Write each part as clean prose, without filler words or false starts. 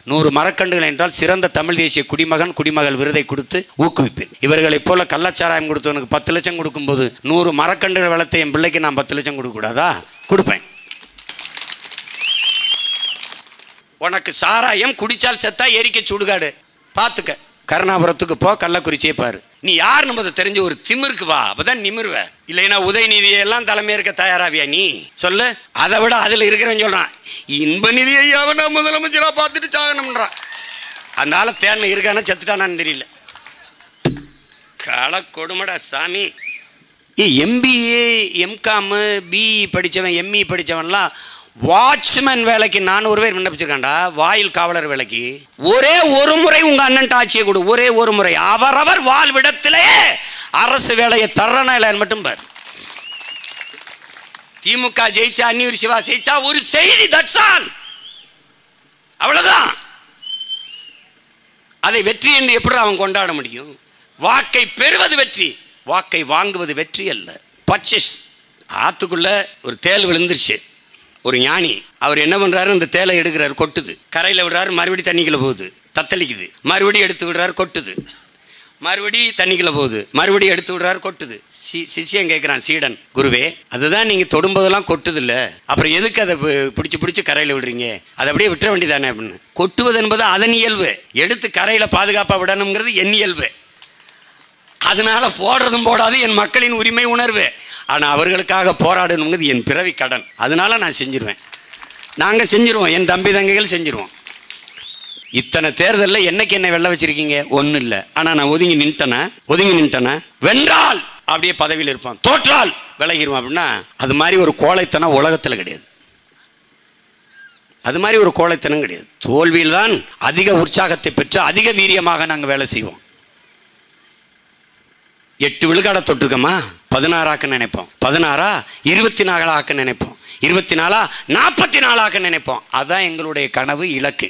100 மரக்கன்றுகள் என்றால் சிறந்த தமிழ் தேசிய குடிமகன் குடிமகள் விருதை கொடுத்து ஊக்குவிப்பேன். இவர்களைப் போல கள்ளச்சாராயம் கொடுத்தவனுக்கு 10 லட்சம் கொடுக்கும்போது 100 மரக்கன்றுகள் வளர்த்த என் பிள்ளைக்கு நான் 10 லட்சம் கொடுக்கக்கூடாதா? கொடுப்பேன். உனக்கு சாராயம் குடிச்சால் செத்தா எரிக்க சுடுகாடு பார்த்துக்க. கருணாபுரத்துக்கு போ, கள்ளக்குறிச்சியை பாரு. நீ யார் என்பதை தெரிஞ்ச ஒரு திமிருக்கு வா, அப்பதான் நிமிர்வ. இல்லைன்னா உதயநிதியெல்லாம் தலைமையா இருக்க தயாராவியா நீ சொல்லு? அதை விட அதில் இருக்கிறவன் சொல்றான் இன்ப நிதியை அவனா முதலமைச்சரா பார்த்துட்டு சாகணும்ன்றான். அந்த ஆளை தேன இருக்கானா செத்துட்டானான்னு தெரியல. கள கொடுமடா சாமி. எம்பிஏ எம்காம் பிஇ படித்தவன் எம்இ படித்தவன்லாம் வாட்ச்மேன் வேலைக்கு 400 பேர் விண்ணப்பிச்சிருக்காண்டா. வாயில் காவலர் வேலைக்கு ஒரே ஒரு முறை உங்க அண்ணன் ஆட்சியை கொடு, ஒரே ஒரு முறை. அவரவர் வாழ்விடத்திலே அரசு வேலையை தர்றனா இல்லைன்னு மட்டும் பார். திமுக ஜெயிச்சா, அந்நியூர் சிவா ஜெயிச்சா ஒரு செய்தி, தட்ஸ் ஆல், அவ்வளவுதான். அதை வெற்றி என்று எப்படி அவன் கொண்டாட முடியும்? வாக்கை பெறுவது வெற்றி, வாக்கை வாங்குவது வெற்றி அல்ல. பர்ச்சேஸ். ஆத்துக்குள்ள ஒரு தேல் விழுந்துருச்சு. ஒரு ஞானி அவர் என்ன பண்றாரு, அந்த தேலை எடுக்கிறாரு, கொட்டுது. கரையில் விடுறாரு, மறுபடியும் தண்ணிக்குள்ள போகுது, தத்தளிக்குது. மறுபடியும் எடுத்து விடுறாரு, கொட்டுது. மறுபடியும் தண்ணிக்குள்ள போகுது, மறுபடியும் எடுத்து விடுறாரு, கொட்டுது. சிஷ்யன் கேட்குறான், சீடன், குருவே அதுதான் நீங்கள் தொடும்போதெல்லாம் கொட்டுது இல்லை, அப்புறம் எதுக்கு அதை பிடிச்சி கரையில் விடுறீங்க? அதை அப்படியே விட்டுற வேண்டியதானே அப்படின்னு. கொட்டுவது என்பது அதன் இயல்பு, எடுத்து கரையில் பாதுகாப்பாக விடணுங்கிறது என் இயல்பு. அதனால போடுறதும் போடாது என் மக்களின் உரிமை உணர்வு. ஆனால் அவர்களுக்காக போராடணுங்கிறது என் பிறவி கடன். அதனால நான் செஞ்சிருவேன். நாங்கள் செஞ்சிருவோம், என் தம்பி தங்கைகள் செஞ்சிருவோம். இத்தனை தேர்தலில் என்னைக்கு என்ன வெல்ல வச்சிருக்கீங்க? ஒன்றும் இல்லை. ஆனால் நான் ஒதுங்கி நின்ட்டேனா வென்றால் அப்படியே பதவியில் இருப்பான், தோற்றால் விலகிடுவான். அப்படின்னா அது மாதிரி ஒரு கோழைத்தனம் உலகத்தில் கிடையாது. அது மாதிரி ஒரு கோழைத்தனம் கிடையாது. தோல்வியில் தான் அதிக உற்சாகத்தை பெற்று அதிக வீரியமாக நாங்கள் வேலை செய்வோம். 8 விழுக்காட தொட்டிருக்கோமா, 16 ஆக்க நினைப்போம். 16 24 ஆக்க நினைப்போம். 24 44 ஆக்க நினைப்போம். அதுதான் எங்களுடைய கனவு, இலக்கு.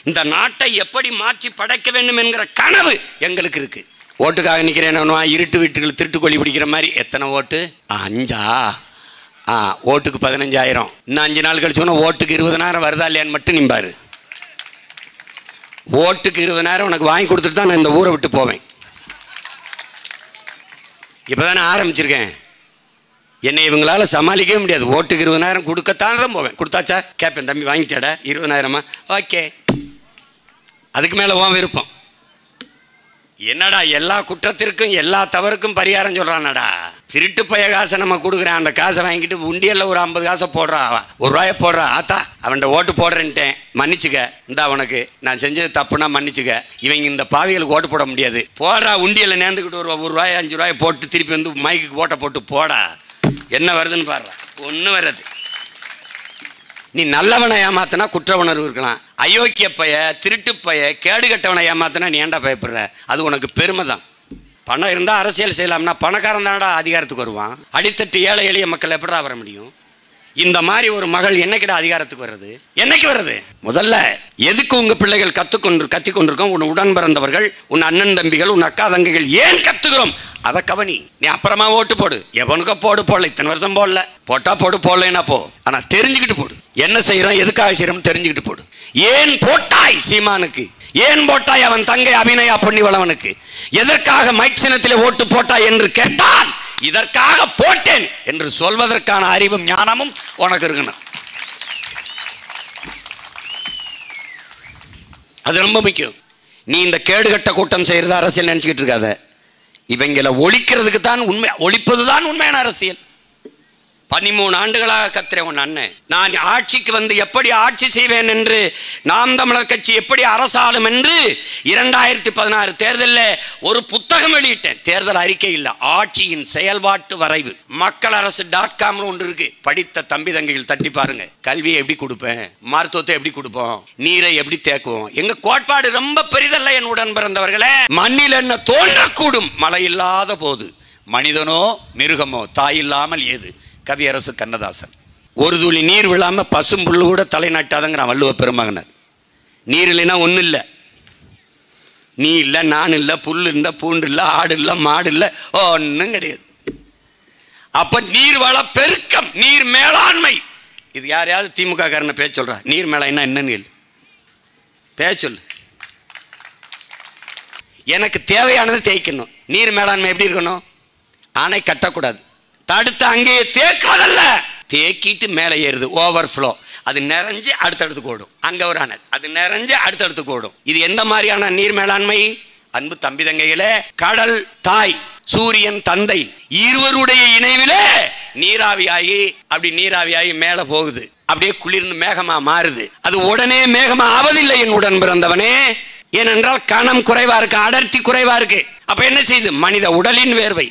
இந்த நாட்டை எப்படி மாற்றி படைக்க வேண்டும் என்கிற கனவு எங்களுக்கு இருக்கு. ஓட்டுக்காக நிற்கிறேன், இருட்டு வீட்டுகள் திருட்டுக்கொல்லி பிடிக்கிற மாதிரி. எத்தனை ஓட்டு? 5. ஓட்டுக்கு 15,000. இன்னும் 5 நாள் கழிச்சு சொன்னால் ஓட்டுக்கு 20,000 வருதா இல்லையான்னு மட்டும் நிம்பாரு. ஓட்டுக்கு 20,000 உனக்கு வாங்கி கொடுத்துட்டு தான் நான் இந்த ஊரை விட்டு போவேன். இப்போதானே ஆரம்பிச்சிருக்கேன். என்னை இவங்களால சமாளிக்கவே முடியாது. ஓட்டுக்கு 20,000 கொடுக்கத்தான் தான் போவேன். கொடுத்தாச்சா கேட்பேன், தம்பி வாங்கிட்டாடா 20,000? ஓகே, அதுக்கு மேலே உன் விருப்பம். என்னடா எல்லா குற்றத்திற்கும் எல்லா தவறுக்கும் பரிகாரம் சொல்கிறானடா. திருட்டு பைய காசை நம்ம கொடுக்குறேன், அந்த காசை வாங்கிட்டு உண்டியலில் ஒரு 50 காசை போடுறா, ₹1 போடுறா. ஆத்தா அவன்கிட்ட ஓட்டு போடுறேன்ட்டேன், மன்னிச்சுக்க, இந்த அவனுக்கு நான் செஞ்சது தப்புனா மன்னிச்சுக்க. இவங்க இந்த பாவிகளுக்கு ஓட்டு போட முடியாது, போடுறா. உண்டியலில் நேர்ந்துக்கிட்டு ₹1 ₹5 போட்டு திருப்பி வந்து மைக்கு ஓட்டை போட்டு போடா. என்ன வருதுன்னு பாடுறா, ஒன்றும் வராது. நீ நல்லவனை ஏமாத்தினா குற்ற உணர்வு இருக்கலாம். அயோக்கிய பைய, திருட்டு பைய, கேடுகட்டவனை ஏமாத்தினா நீ ஏன்டா பயப்படுற? அது உனக்கு பெருமை தான். பணம் இருந்தால் அரசியல் செய்யலாம்னா பணக்காரன் தானடா அதிகாரத்துக்கு வருவான். அடித்தட்டு ஏழை எளிய மக்கள் எப்படா வர முடியும்? இந்த மாதிரி ஒரு மகள் என்னைக்கிட அதிகாரத்துக்கு வர்றது? என்னைக்கு வர்றது? முதல்ல எதுக்கு உங்க பிள்ளைகள் கத்திக்கொண்டிருக்கோம்? உன் உடன் பிறந்தவர்கள், உன் அண்ணன் தம்பிகள், உன் அக்கா தங்கைகள் ஏன் கத்துக்கிறோம் அதை கவனி. நீ அப்புறமா ஓட்டு போடு. எவனுக்கோ போடல, இத்தனை வருஷம் போடல, போட்டா போடு, போடலைன்னா போ. ஆனா தெரிஞ்சுக்கிட்டு போடு. என்ன செய்யறோம், எதுக்காக செய்யறோம் தெரிஞ்சுக்கிட்டு போடு. ஏன் போட்டாய் சீமானுக்கு? ஏன் போட்டாய் அவன் தங்கை அபிநயா பொன்னிவளவனுக்கு? எதற்காக மைக் சின்னத்திலே ஓட்டு போட்டாய் என்று கேட்டால் இதற்காக போட்டேன் என்று சொல்வதற்கான அறிவும் ஞானமும் உனக்கு இருக்கணும். அது ரொம்ப முக்கியம். நீ இந்த கேடுகட்ட கூட்டம் செய்யறத அரசியல் நினைச்சுக்கிட்டு இருக்காத. இவங்களை ஒழிக்கிறதுக்கு தான் உண்மை, ஒழிப்பதுதான் உண்மையான அரசியல். 13 ஆண்டுகளாக கத்துறேன் உன் அண்ணன். நான் ஆட்சிக்கு வந்து எப்படி ஆட்சி செய்வேன் என்று, நாம் தமிழர் கட்சி எப்படி அரசாளும் என்று 2016 தேர்தலில் ஒரு புத்தகம் வெளியிட்டேன். தேர்தல் அறிக்கை இல்லை, ஆட்சியின் செயல்பாட்டு வரைவு. மக்கள் அரசு .com ஒன்று இருக்கு, படித்த தம்பி தங்கைகள் தட்டி பாருங்க. கல்வியை எப்படி கொடுப்பேன், மருத்துவத்தை எப்படி கொடுப்போம், நீரை எப்படி தேக்குவோம். எங்க கோட்பாடு ரொம்ப பெரிதல்ல என் உடன் பிறந்தவர்களே. மண்ணில் என்ன தோன்றக்கூடும் மழை இல்லாத போது, மனிதனோ மிருகமோ தாய் இல்லாமல் ஏது. கவியரசு கண்ணதாசன். ஒரு துளி நீர் விழாம பசும் புல்லு கூட தலை நாட்டாதங்கிறான் வள்ளுவ பெருமகனர். நீர் இல்லைன்னா ஒன்றும் இல்லை. நீ இல்லை, நான் இல்லை, புல் இல்லை, பூண்டு இல்லை, ஆடு இல்லை, மாடு இல்லை, ஒன்றும் கிடையாது. அப்ப நீர் வள பெருக்கம், நீர் மேலாண்மை. இது யாரையாவது திமுக காரனை பேச சொல்றா? நீர் மேலாண்மை என்னன்னு பேச்சொல். எனக்கு தேவையானது தேய்க்கணும். நீர் மேலாண்மை எப்படி இருக்கணும்? அணை கட்டக்கூடாது, தடுத்து அங்கேயே தேக்குவதல்ல, தேக்கிட்டு மேலே ஏறுது, ஓவர்ஃப்ளோ. அது நிறைஞ்சு அடுத்தடுத்து ஓடும். அங்கே ஒரு அணை, அது நிறைஞ்சு அடுத்தடுத்து ஓடும். இது எந்த மாதிரியான நீர் மேலாண்மை? அன்பு தம்பி தங்கைகளே, கடல் தாய், சூரியன் தந்தை, இருவருடைய இணைவிலே நீராவியாகி அப்படி நீராவியாகி மேலே போகுது. அப்படியே குளிர்ந்து மேகமா மாறுது. அது உடனே மேகமா ஆவதில்லை என் உடன் பிறந்தவனே. ஏனென்றால் கணம் குறைவா இருக்கு, அடர்த்தி குறைவா இருக்கு. அப்ப என்ன செய்யுது? மனித உடலின் வேர்வை,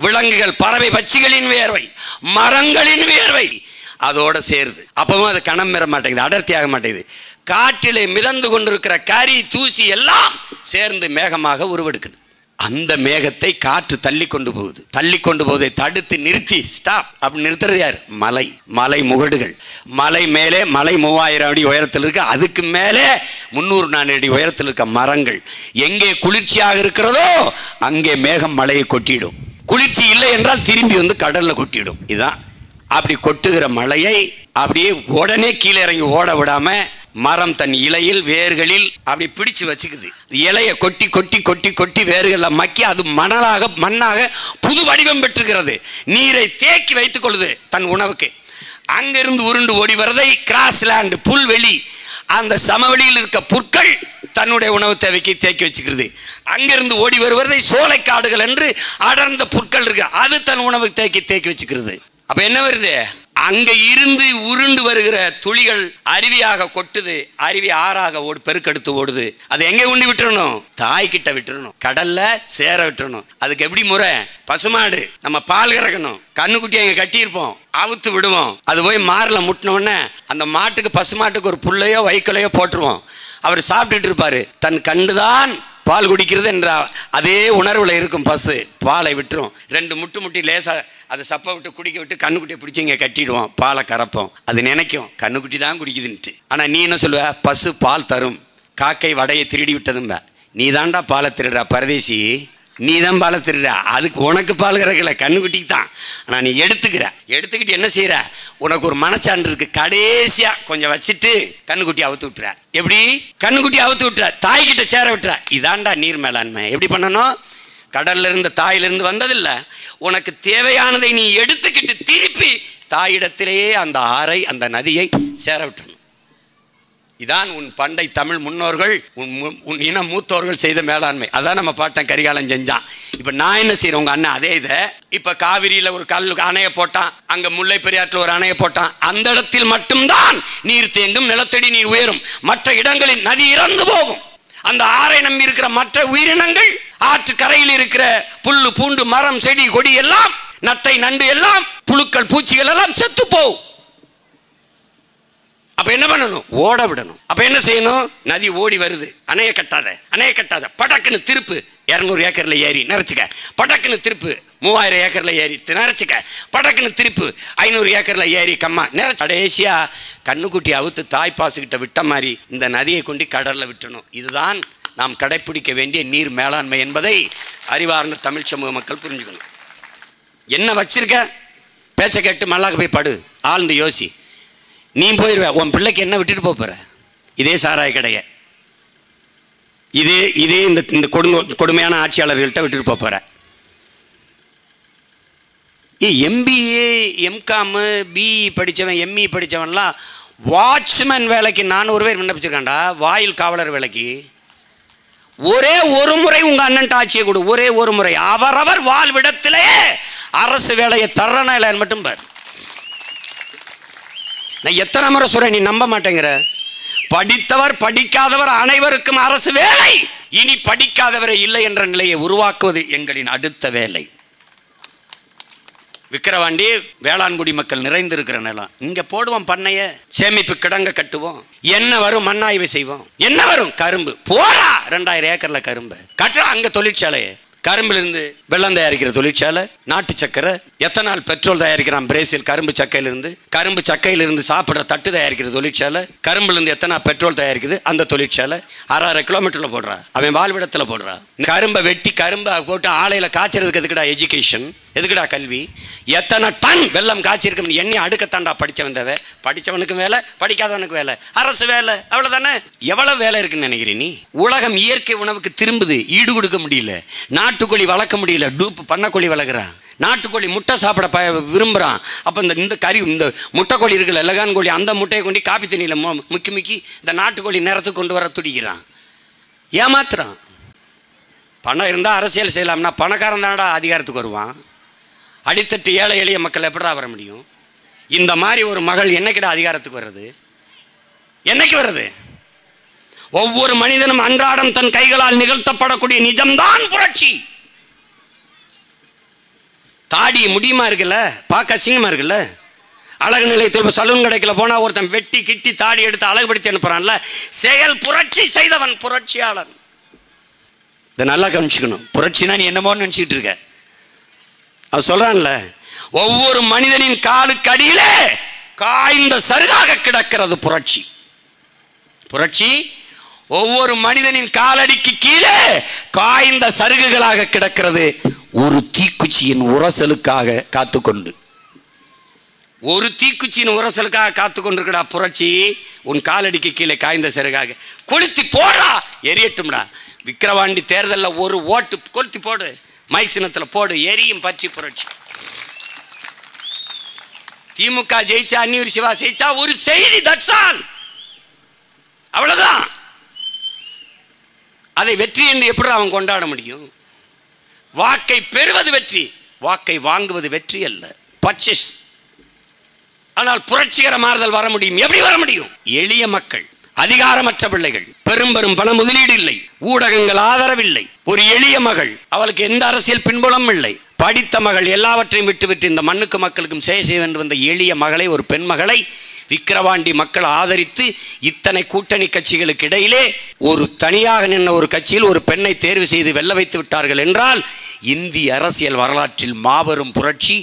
விலங்குகள் பறவை பட்சிகளின் வேர்வை, மரங்களின் வேர்வை அதோட சேருது. அப்பவும் அது கணம் பெற மாட்டேங்குது, அடர்த்தி ஆக மாட்டேங்குது. காற்றிலே மிதந்து கொண்டிருக்கிற கரி தூசி எல்லாம் சேர்ந்து மேகமாக உருவெடுக்குது. அந்த மேகத்தை காற்று தள்ளி கொண்டு போகுது. தள்ளி கொண்டு போவதை தடுத்து நிறுத்தி ஸ்டாப் அப்படி நிறுத்துறது யார்? மலை. மலை முகடுகள். மலை மேலே மலை 3000 அடி உயரத்தில் இருக்க, அதுக்கு மேலே 300-400 அடி உயரத்தில் இருக்க மரங்கள். எங்கே குளிர்ச்சியாக இருக்கிறதோ அங்கே மேகம் மலையை கொட்டிடும். குளிர்ச்சி இல்லை என்றால் திரும்பி வந்து கடல்ல கொட்டிடும். இதுதான். அப்படி கொட்டுகிற மலையை அப்படியே உடனே கீழே இறங்கி ஓட விடாம மரம் தன் இலையில் வேர்களில் அப்படி பிடிச்சு வச்சுக்குது. இலையை கொட்டி கொட்டி கொட்டி கொட்டி வேர்களில் மக்கி அது மண்ணாக புது வடிவம் பெற்றுகிறது. நீரை தேக்கி வைத்துக் கொள்ளுது தன் உணவுக்கு. அங்கிருந்து உருண்டு ஓடி வரதை கிராஸ்லேண்ட், புல்வெளி, அந்த சமவெளியில் இருக்க புற்கள் தன்னுடைய உணவு தேவைக்கு தேக்கி வச்சுக்கிறது. அங்கிருந்து ஓடி வருவதை சோலைக்காடுகள் என்று அடர்ந்த புற்கள் இருக்கு, அது தன் உணவுக்கு தேக்கி வச்சுக்கிறது. அப்ப என்ன வருது? அங்க இருந்து உருண்டு வருகிற துளிகள் அருவியாக கொட்டுது. அருவி ஆறாக பெருக்கெடுத்து ஓடுது. அதை எங்க உண்டி விட்டுறணும்? தாய்கிட்ட விட்டுறணும், கடல்ல சேர விட்டுறணும். அதுக்கு எப்படி முறை? பசுமாடு நம்ம பால் கறக்கணும், கண்ணுக்குட்டி அங்க கட்டியிருப்போம், அவுத்து விடுவோம். அது போய் மாரில் முட்டினோடனே அந்த மாட்டுக்கு, பசுமாட்டுக்கு ஒரு புல்லையோ வைக்கலையோ போட்டுருவோம். அவர் சாப்பிட்டுட்டு இருப்பாரு. தன் கண்டுதான் பால் குடிக்கிறது என்ற அதே உணர்வுல இருக்கும் பசு. பாலை விட்டுரும். 2 முட்டி லேசா அதை சப்பை விட்டு குடிக்க விட்டு கண்ணுக்குட்டியை பிடிச்சி இங்கே கட்டிடுவோம், பாலை கறப்போம். அது நினைக்கும் கண்ணுக்குட்டி தான் குடிக்குதுன்ட்டு. ஆனால் நீ என்ன சொல்லுவ? பசு பால் தரும், காக்கை வடையை திருடி விட்டதும்ப. நீ தான்டா பாலை திருடுறா பரதேசி, நீ தான் பாலை திருடுற. அதுக்கு உனக்கு பால் கறக்கல, கண்ணுக்குட்டிக்கு தான். ஆனால் நீ எடுத்துக்கிட்டு என்ன செய்யற? உனக்கு ஒரு மனச்சான்று இருக்கு, கடைசியா கொஞ்சம் வச்சுட்டு கண்ணுக்குட்டி அவுத்து விட்டுற. எப்படி? கண்ணுக்குட்டி அவுத்து விட்டுற, தாய்கிட்ட சேர விட்டுற. இதான்டா நீர் மேலாண்மை. எப்படி பண்ணணும்? கடல்ல இருந்து தாயிலிருந்து வந்ததில்ல, உனக்கு தேவையானதை நீ எடுத்துக்கிட்டு திருப்பி தாயிடத்திலேயே அந்த ஆறை, அந்த நதியை சேர விட்டணும். இதான் உன் பண்டை தமிழ் முன்னோர்கள், உன் இன மூத்தோர்கள் செய்த மேலாண்மை. அதான் நம்ம பாட்டன் கரிகாலன் செஞ்சான். இப்ப நான் என்ன செய்யறேன்? உங்க அண்ணன் அதே இதை இப்ப காவிரியில ஒரு அணையை போட்டான், அங்க முல்லை பெரியாற்றில் ஒரு அணையை போட்டான். அந்த இடத்தில் மட்டும்தான் நீர் தேங்கும், நிலத்தடி நீர் உயரும். மற்ற இடங்களில் நதி இறந்து போகும். அந்த ஆறை நம்பி இருக்கிற மற்ற உயிரினங்கள், ஆற்று கரையில் இருக்கிற புல்லு பூண்டு மரம் செடி கொடி எல்லாம், நத்தை நண்டு எல்லாம், புழுக்கள் பூச்சிகள் எல்லாம் செத்து போகும். அப்ப என்ன பண்ணணும்? ஓட விடணும். அப்ப என்ன செய்யணும்? நதி ஓடி வருது, அணையை கட்டாத, படக்குன்னு திருப்பு. 200 ஏக்கர்ல ஏறி நிறைச்சுக்க, படக்குன்னு திருப்பு. 3000 ஏக்கர்ல ஏறி நிறைச்சுக்க, படக்குன்னு திருப்பு. 500 ஏக்கர்ல ஏறி கம்மா நிறைச்சு. கடைசியா கண்ணுக்குட்டி அவுத்து தாய்ப்பாசுகிட்ட விட்ட மாதிரி இந்த நதியை கொண்டு கடல்ல விட்டணும். இதுதான் நாம் கடைபிடிக்க வேண்டிய நீர் மேலாண்மை என்பதை அறிவார்ந்த தமிழ் சமூக மக்கள் புரிஞ்சுக்கணும். என்ன வச்சிருக்க? பேச்சை கேட்டு மல்லாக்க போய் படு, ஆழ்ந்து யோசி. நீ போயிடுவ, உன் பிள்ளைக்கு என்ன விட்டுட்டு போற? இதே சாராய கடைய, இதே இந்த கொடுமையான ஆட்சியாளர்கள்ட்ட விட்டுட்டு போற. எம்பிஏ, எம்காம், பிஇ படித்தவன், எம்இ படித்தவன்லாம் வாட்ச்மேன் வேலைக்கு 400 பேர் விண்ணப்பிச்சிருக்காண்டா. வாயில் காவலர் வேலைக்கு ஒரே ஒரு முறை உங்க அண்ணன் ஆட்சியை கொடு, ஒரே ஒரு முறை. அவரவர் வாழ்விடத்திலே அரசு வேலையை தர்றனா இல்லைன்னு மட்டும் பாரு. நான் எத்தனை முறை சொல்றேன், நீ நம்ப மாட்டேங்கிற. படித்தவர் படிக்காதவர் அனைவருக்கும் அரசு வேலை. இனி படிக்காதவரை இல்லை என்ற நிலையை உருவாக்குவது எங்களின் அடுத்த வேலை. விக்கிரவாண்டி வேளாண்குடி மக்கள் நிறைந்திருக்கிற நிலம், இங்க போடுவோம் பண்ணைய, சேமிப்பு கிடங்க கட்டுவோம். என்ன வரும்? மண்ணாய்வு செய்வோம். என்ன வரும்? கரும்பு. போறா 2000 ஏக்கர்ல கரும்பு கட்டுறோம். அங்க தொழிற்சாலையை, கரும்புல இருந்து வெள்ளம் தயாரிக்கிற தொழிற்சாலை, நாட்டு சக்கரை, எத்தனால் பெட்ரோல் தயாரிக்கிறான் பிரேசில் கரும்பு சக்கையிலிருந்து. கரும்பு சக்கையிலிருந்து சாப்பிட்ற தட்டு தயாரிக்கிற தொழிற்சாலை, கரும்புல இருந்து எத்தனை பெட்ரோல் தயாரிக்குது அந்த தொழிற்சாலை. 6.5 கிலோமீட்டர்ல போடுறா, அவன் வாழ்விடத்துல போடுறா. கரும்பை வெட்டி கரும்பை போட்டு ஆலையில காய்ச்சறதுக்கு எதுக்குடா எஜுகேஷன்? எதுக்குடா கல்வி? எத்தனை டன் வெள்ளம் காய்ச்சிருக்கும் எண்ணி அடுக்கத்தாண்டா படித்தவன் தேவை. படித்தவனுக்கு வேலை, படிக்காதவனுக்கு வேலை, அரசு வேலை, அவ்வளோதானே. எவ்வளோ வேலை இருக்குன்னு நினைக்கிறீ நீ? உலகம் இயற்கை உணவுக்கு திரும்புது, ஈடு கொடுக்க முடியல. நாட்டுக்கோழி வளர்க்க முடியல, டூப்பு பண்ணக்கோழி வளர்க்குறான். நாட்டுக்கோழி முட்டை சாப்பிட விரும்புகிறான். அப்போ இந்த கறி, இந்த முட்டைக்கோழி இருக்குல்ல, லகான் கோழி, அந்த முட்டையை கொண்டு காப்பி தண்ணியில் முக்கி இந்த நாட்டுக்கோழி நேரத்துக்கு கொண்டு வர துடிக்கிறான். ஏமாத்துறான். பணம் இருந்தால் அரசியல் செய்யலாம்னா பணக்காரன் தானடா அதிகாரத்துக்கு வருவான். அடித்தட்டு ஏழை எளிய மக்கள் எப்படா வர முடியும்? இந்த மாதிரி ஒரு மகள் என்னைக்கிட அதிகாரத்துக்கு வர்றது? என்னைக்கு வருது? ஒவ்வொரு மனிதனும் அன்றாடம் தன் கைகளால் நிகழ்த்தப்படக்கூடிய நிஜம்தான் புரட்சி. தாடி முடியுமா இருக்குல்ல, பார்க்க அசிங்கமா இருக்குல்ல. அழகு நிலையத்தில் சலூன் கடைக்கில் போனால் ஒருத்தன் வெட்டி கிட்டி தாடி எடுத்து அழகுபடுத்தி அனுப்புறான்ல, செயல் புரட்சி செய்தவன் புரட்சியாளன். இதை நல்லா கவனிச்சுக்கணும். புரட்சினா நீ என்னமோன்னு நினச்சிக்கிட்டு இருக்க. அவன் சொல்றான்ல, ஒவ்வொரு மனிதனின் காலுக்கு அடியிலே காய்ந்த சருகாக கிடக்கிறது புரட்சி. புரட்சி ஒவ்வொரு மனிதனின் காலடிக்கு கீழே காய்ந்த சருகுகளாக கிடக்கிறது. ஒரு தீக்குச்சியின் உரசலுக்காக காத்துக்கொண்டு, ஒரு தீக்குச்சியின் உரசலுக்காக காத்து கொண்டிருக்கடா புரட்சி. உன் காலடிக்கு கீழே காய்ந்த சருகாக கொளுத்தி போடா, எரியட்டும்டா. விக்கிரவாண்டி தேர்தலில் ஒரு ஓட்டு கொளுத்தி போடு, மைக் சின்னத்தில் போடு, எரியும் பற்றி புரட்சி. திமுக ஜெயிச்சா, அன்னியூர் சிவா ஜெயிச்சா ஒரு செய்தி, தட்சால், அவ்வளவுதான். அதை வெற்றி என்று எப்படி அவன் கொண்டாட முடியும்? வாக்கை பெறுவது வெற்றி, வாக்கை வாங்குவது வெற்றி அல்ல, பர்ச்சேஸ். ஆனால் புரட்சிகர மாறுதல் வர முடியும். எப்படி வர முடியும்? எளிய மக்கள், அதிகாரமற்ற பிள்ளைகள், பெரும் பெரும் பண முதலீடு இல்லை, ஊடகங்கள் ஆதரவில்லை, ஒரு எளிய மகள், அவளுக்கு எந்த அரசியல் பின்புலம் இல்லை, படித்த மகள், எல்லாவற்றையும் விட்டுவிட்டு இந்த மண்ணுக்கு மக்களுக்கும் செய்ய வேண்டும் என்ற எளிய மகளை, ஒரு பெண் மகளை விக்கிரவாண்டி மக்கள் ஆதரித்து இத்தனை கூட்டணி கட்சிகளுக்கு இடையிலே ஒரு தனியாக நின்ற ஒரு கட்சியில் ஒரு பெண்ணை தேர்வு செய்து வெல்ல வைத்து விட்டார்கள் என்றால் இந்திய அரசியல் வரலாற்றில் மாபெரும் புரட்சி.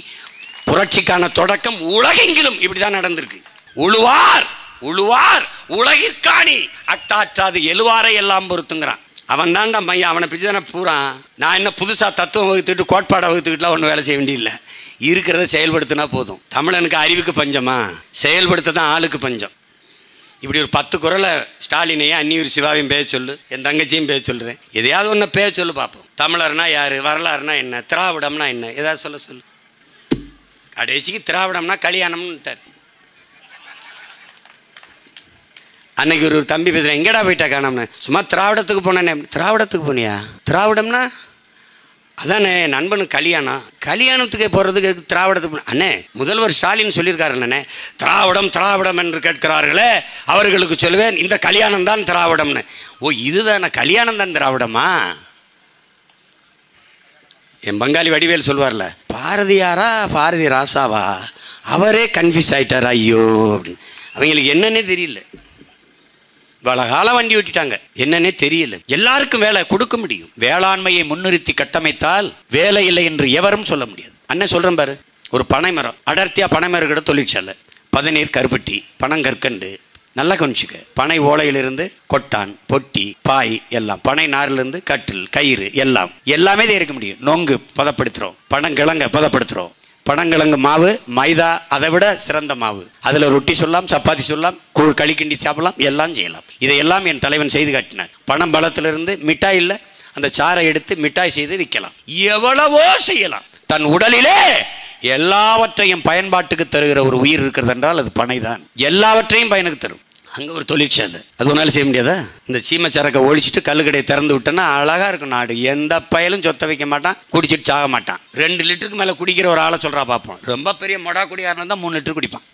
புரட்சிக்கான தொடக்கம் உலகெங்கிலும் இப்படிதான் நடந்திருக்கு. உழுவார் உழுவார் உலகிற்காணி அக்தாற்றாது எழுவாரை எல்லாம் பொறுத்துங்கிறான். அவன் தான்டா மையம். அவனை பிடிச்சி தானே பூரான். நான் என்ன புதுசாக தத்துவம் வகுத்துக்கிட்டு கோட்பாடை வகுத்துக்கிட்டுலாம் ஒன்றும் வேலை செய்ய வேண்டியதில்லை. இருக்கிறத செயல்படுத்தினா போதும். தமிழனுக்கு அறிவுக்கு பஞ்சமா? செயல்படுத்த தான் ஆளுக்கு பஞ்சம். இப்படி ஒரு 10 குரலை ஸ்டாலினையும் அன்னியூர் சிவாவையும் பேச சொல்லு, என் தங்கச்சியும் பேச சொல்கிறேன். எதையாவது ஒன்று பேச சொல்லு பார்ப்போம். தமிழர்னா யார், வரலாறுனா என்ன, திராவிடம்னா என்ன, ஏதாவது சொல்ல சொல்லு. கடைசிக்கு திராவிடம்னா கல்யாணம்னு. அன்னைக்கு ஒரு தம்பி பேசுகிறேன், எங்கடா போயிட்டா காணோம்னு. சும்மா திராவிடத்துக்கு போனேனே. திராவிடத்துக்கு போனியா? திராவிடம்னா அதானே நண்பனுக்கு கல்யாணம். கல்யாணத்துக்கு போகிறதுக்கு திராவிடத்துக்கு அண்ணே, முதல்வர் ஸ்டாலின் சொல்லியிருக்காரு அண்ணே, திராவிடம் திராவிடம் என்று கேட்கிறார்களே அவர்களுக்கு சொல்லுவேன், இந்த கல்யாணம் தான் திராவிடம்னு. ஓ, இதுதானே கல்யாணம் தான் திராவிடமா? என் பங்காளி வடிவேல் சொல்லுவார்ல, பாரதியாரா பாரதி ராசாவா, அவரே கன்ஃபியூஸ் ஆகிட்டாரா ஐயோ அப்படின்னு. அவங்களுக்கு என்னன்னே தெரியல. இவ்வளோ காலம் வண்டி ஓட்டிட்டாங்க, என்னன்னே தெரியல. எல்லாருக்கும் வேலை கொடுக்க முடியும். வேளாண்மையை முன்னிறுத்தி கட்டமைத்தால் வேலை இல்லை என்று எவரும் சொல்ல முடியாது. அண்ணன் சொல்கிறேன் பாரு, ஒரு பனை மரம், அடர்த்தியாக பனை மரம் கிட்ட தொழிற்சாலை, பதநீர் கருப்பட்டி, பனங்கற்கண்டு, நல்லா கவனிச்சுக்க. பனை ஓலையிலிருந்து கொட்டான், பொட்டி, பாய் எல்லாம், பனை நாரிலிருந்து கட்டில், கயிறு எல்லாம், எல்லாமே தயாரிக்க முடியும். நொங்கு பதப்படுத்துகிறோம், பனங்கிழங்க பதப்படுத்துகிறோம். பனங்கிழங்கு மாவு, மைதா அதை விட சிறந்த மாவு. அதில் ரொட்டி சொல்லலாம், சப்பாத்தி சொல்லலாம், கூழ் களி கிண்டி சாப்பிடலாம், எல்லாம் செய்யலாம். இதையெல்லாம் என் தலைவன் செய்து காட்டினார். பனம் பழத்திலிருந்து மிட்டாய் இல்லை, அந்த சாறை எடுத்து மிட்டாய் செய்து விற்கலாம். எவ்வளவோ செய்யலாம். தன் உடலிலே எல்லாவற்றையும் பயன்பாட்டுக்கு தருகிற ஒரு உயிர் இருக்கிறது என்றால் அது பனை தான். எல்லாவற்றையும் பயனுக்கு தரும். அங்கே ஒரு தொழிற்சாலை, அது ஒன்றாலும் செய்ய முடியாதா? இந்த சீமை சரக்கை ஒழிச்சிட்டு கல்லுக்கடையை திறந்து விட்டோன்னா அழகாக இருக்கும் நாடு. எந்த பயலும் சொத்த வைக்க மாட்டான், குடிச்சிட்டு சாக மாட்டான். 2 லிட்டருக்கு மேலே குடிக்கிற ஒரு ஆளை சொல்கிறா பார்ப்போம். ரொம்ப பெரிய மொடா குடியாரனா தான் 3 லிட்டர் குடிப்பான்,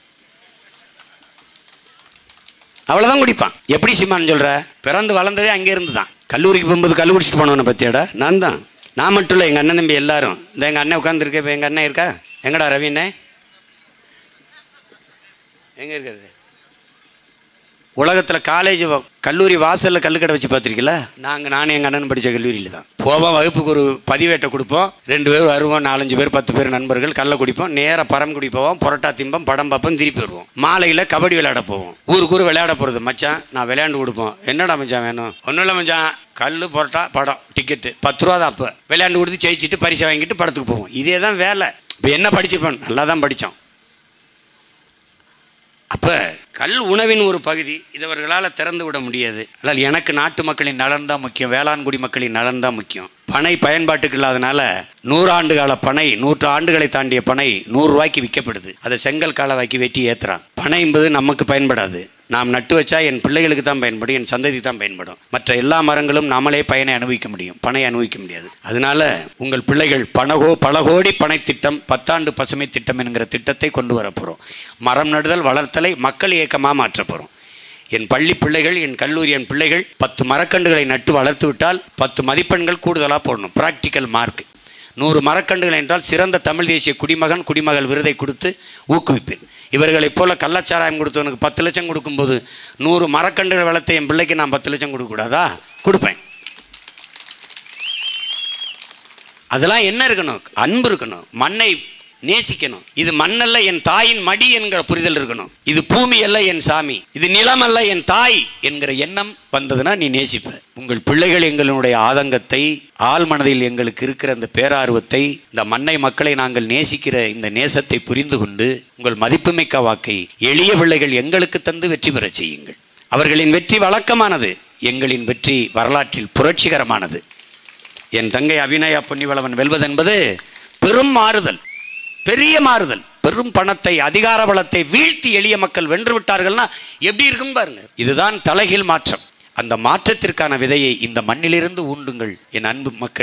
அவ்வளோதான் குடிப்பான். எப்படி சீமான்னு சொல்கிற? பிறந்து வளர்ந்ததே அங்கே இருந்து தான். கல்லூரிக்கு போகும்போது கல் குடிச்சிட்டு போனவனை பற்றியாடா? நான் தான். நான் மட்டும் இல்லை, எங்கள் அண்ணன் தம்பி எல்லாரும். இந்த எங்கள் அண்ணன் உட்காந்துருக்கேன். இப்போ எங்கள் அண்ணன் இருக்கா? எங்கடா ரவிண்ணே? எங்கே இருக்கிறது? உலகத்தில் காலேஜ் கல்லூரி வாசலில் கல்லுக்கடை வச்சு பார்த்துருக்கீங்களா? நானும் எங்கள் அண்ணன் படித்த கல்லூரியில் தான் போவோம். வகுப்புக்கு ஒரு பதிவேட்டை கொடுப்போம், 2 பேர் வருவோம், 4-5 பேர் 10 பேர் நண்பர்கள். கல்லை குடிப்போம், நேராக பரம்குடி போவோம், புரோட்டா திம்பம், படம் பார்ப்போம், திருப்பி வருவோம். மாலையில் கபடி விளையாட போவோம். ஊருக்கு விளையாட போகிறது. மச்சான் நான் விளையாண்டு கொடுப்போம். என்னடா மச்சான் வேணும்? ஒன்றும் இல்லை மச்சான், கல் போட்டா படம் டிக்கெட்டு 10 ரூபா தான். அப்போ விளையாண்டு கொடுத்து ஜெயிச்சுட்டு பரிசை வாங்கிட்டு படத்துக்கு போவோம். இதே தான் வேலை. இப்போ என்ன படிச்சுப்போம்? நல்லா தான் படித்தோம். அப்போ கல் உணவின் ஒரு பகுதி, இதவர்களால் திறந்து விட முடியாது. அதனால் எனக்கு நாட்டு மக்களின் நலன் தான் முக்கியம், வேளாண்குடி மக்களின் நலன் தான் முக்கியம். பனை பயன்பாட்டுக்கு இல்லாதனால 100 ஆண்டு கால பனை, 100 ஆண்டுகளை தாண்டிய பனை 100 ரூபாய்க்கு விற்கப்படுது. அதை செங்கல் காலவாக்கி வெட்டி ஏற்றுறான். பனை என்பது நமக்கு பயன்படாது. நாம் நட்டு வச்சா என் பிள்ளைகளுக்கு தான் பயன்படும், என் சந்ததி தான் பயன்படும். மற்ற எல்லா மரங்களும் நம்மளே பயனை அனுபவிக்க முடியும், பனை அனுபவிக்க முடியாது. அதனால உங்கள் பிள்ளைகள் பல கோடி பனை திட்டம், 10 ஆண்டு பசுமை திட்டம் என்கிற திட்டத்தை கொண்டு வரப்போகிறோம். மரம் நடுதல் வளர்த்தலை மக்கள் இயக்கமாக மாற்ற போகிறோம். என் பள்ளி பிள்ளைகள், என் கல்லூரி என் பிள்ளைகள் 10 மரக்கன்றுகளை நட்டு வளர்த்து விட்டால் 10 மதிப்பெண்கள் கூடுதலாக போடணும். Practical mark. 100 மரக்கன்றுகள் என்றால் சிறந்த தமிழ் தேசிய குடிமகன் குடிமகள் விருதை கொடுத்து ஊக்குவிப்பேன். இவர்களைப் போல கள்ளச்சாராயம் கொடுத்தவனுக்கு 10 லட்சம் கொடுக்கும்போது 100 மரக்கன்றுகள் வளர்த்த என் பிள்ளைக்கு நான் 10 லட்சம் கொடுக்கக்கூடாதா? கொடுப்பேன். அதெல்லாம் என்ன இருக்கணும்? அன்பு இருக்கணும், மண்ணை நேசிக்கணும். இது மண்ணல்ல என் தாயின் மடி என்கிற புரிதல் இருக்கணும். இது பூமி அல்ல என் சாமி, இது நிலம் அல்ல என் தாய் என்கிற எண்ணம் வந்ததுன்னா நீ நேசிப்ப. உங்கள் பிள்ளைகள் எங்களுடைய ஆதங்கத்தை, ஆள் மனதில் எங்களுக்கு இருக்கிற அந்த பேரார்வத்தை, இந்த மண்ணை மக்களை நாங்கள் நேசிக்கிற இந்த நேசத்தை புரிந்து கொண்டு உங்கள் மதிப்புமிக்க வாக்கை எளிய பிள்ளைகள் எங்களுக்கு தந்து வெற்றி பெறச் செய்யுங்கள். அவர்களின் வெற்றி வழக்கமானது, எங்களின் வெற்றி வரலாற்றில் புரட்சிகரமானது. என் தங்கை அபிநயா பொன்னிவளவன் வெல்வதென்பது பெரும் மாறுதல், பெரிய மாறுதல். பெரும் பணத்தை, அதிகார பலத்தை வீழ்த்தி எளிய மக்கள் வென்று விட்டார்கள்னா எப்படி இருக்கும் பாருங்க. இதுதான் தலைகீழ் மாற்றம். அந்த மாற்றத்திற்கான விதையை இந்த மண்ணிலிருந்து ஊண்டுங்கள் என் அன்பு மக்கள்.